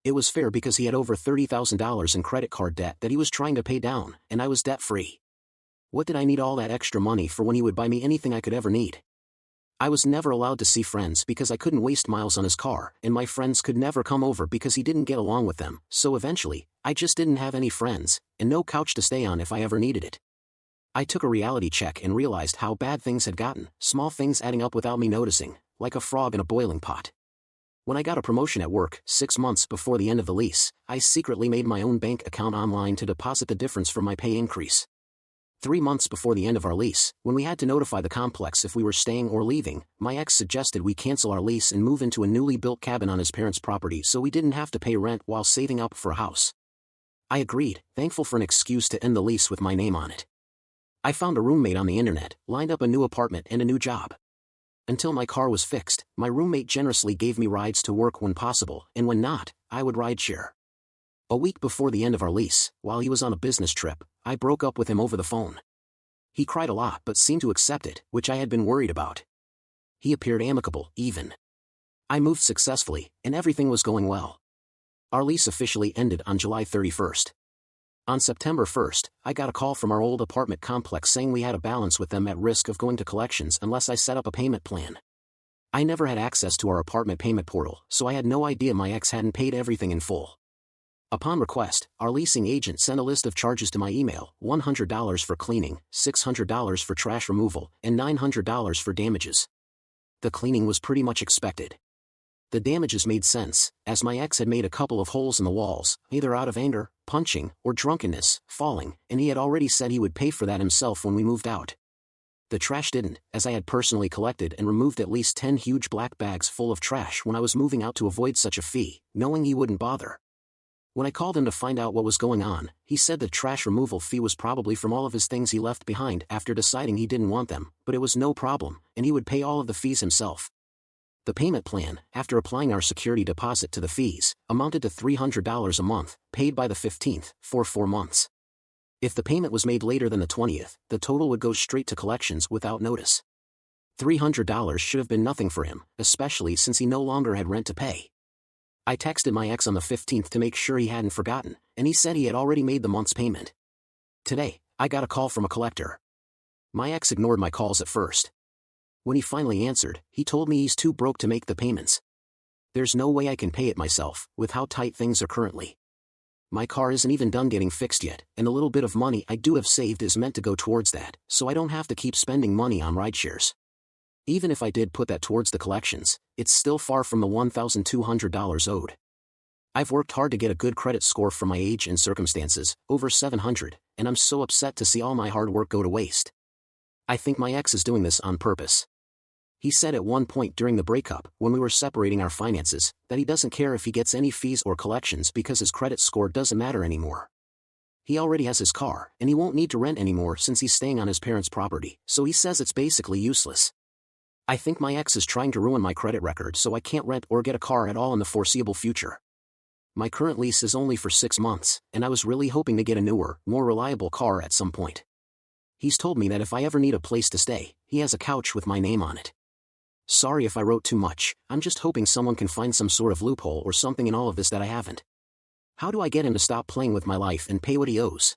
It was fair because he had over $30,000 in credit card debt that he was trying to pay down, and I was debt-free. What did I need all that extra money for when he would buy me anything I could ever need? I was never allowed to see friends because I couldn't waste miles on his car, and my friends could never come over because he didn't get along with them, so eventually, I just didn't have any friends, and no couch to stay on if I ever needed it. I took a reality check and realized how bad things had gotten, small things adding up without me noticing, like a frog in a boiling pot. When I got a promotion at work, 6 months before the end of the lease, I secretly made my own bank account online to deposit the difference from my pay increase. 3 months before the end of our lease, when we had to notify the complex if we were staying or leaving, my ex suggested we cancel our lease and move into a newly built cabin on his parents' property so we didn't have to pay rent while saving up for a house. I agreed, thankful for an excuse to end the lease with my name on it. I found a roommate on the internet, lined up a new apartment and a new job. Until my car was fixed, my roommate generously gave me rides to work when possible, and when not, I would rideshare. A week before the end of our lease, while he was on a business trip, I broke up with him over the phone. He cried a lot but seemed to accept it, which I had been worried about. He appeared amicable, even. I moved successfully, and everything was going well. Our lease officially ended on July 31st. On September 1st, I got a call from our old apartment complex saying we had a balance with them at risk of going to collections unless I set up a payment plan. I never had access to our apartment payment portal, so I had no idea my ex hadn't paid everything in full. Upon request, our leasing agent sent a list of charges to my email: $100 for cleaning, $600 for trash removal, and $900 for damages. The cleaning was pretty much expected. The damages made sense, as my ex had made a couple of holes in the walls, either out of anger, punching, or drunkenness, falling, and he had already said he would pay for that himself when we moved out. The trash didn't, as I had personally collected and removed at least 10 huge black bags full of trash when I was moving out to avoid such a fee, knowing he wouldn't bother. When I called him to find out what was going on, he said the trash removal fee was probably from all of his things he left behind after deciding he didn't want them, but it was no problem, and he would pay all of the fees himself. The payment plan, after applying our security deposit to the fees, amounted to $300 a month, paid by the 15th, for 4 months. If the payment was made later than the 20th, the total would go straight to collections without notice. $300 should have been nothing for him, especially since he no longer had rent to pay. I texted my ex on the 15th to make sure he hadn't forgotten, and he said he had already made the month's payment. Today, I got a call from a collector. My ex ignored my calls at first. When he finally answered, he told me he's too broke to make the payments. There's no way I can pay it myself, with how tight things are currently. My car isn't even done getting fixed yet, and a little bit of money I do have saved is meant to go towards that, so I don't have to keep spending money on rideshares. Even if I did put that towards the collections, it's still far from the $1,200 owed. I've worked hard to get a good credit score for my age and circumstances, over 700, and I'm so upset to see all my hard work go to waste. I think my ex is doing this on purpose. He said at one point during the breakup, when we were separating our finances, that he doesn't care if he gets any fees or collections because his credit score doesn't matter anymore. He already has his car, and he won't need to rent anymore since he's staying on his parents' property, so he says it's basically useless. I think my ex is trying to ruin my credit record so I can't rent or get a car at all in the foreseeable future. My current lease is only for 6 months, and I was really hoping to get a newer, more reliable car at some point. He's told me that if I ever need a place to stay, he has a couch with my name on it. Sorry if I wrote too much, I'm just hoping someone can find some sort of loophole or something in all of this that I haven't. How do I get him to stop playing with my life and pay what he owes?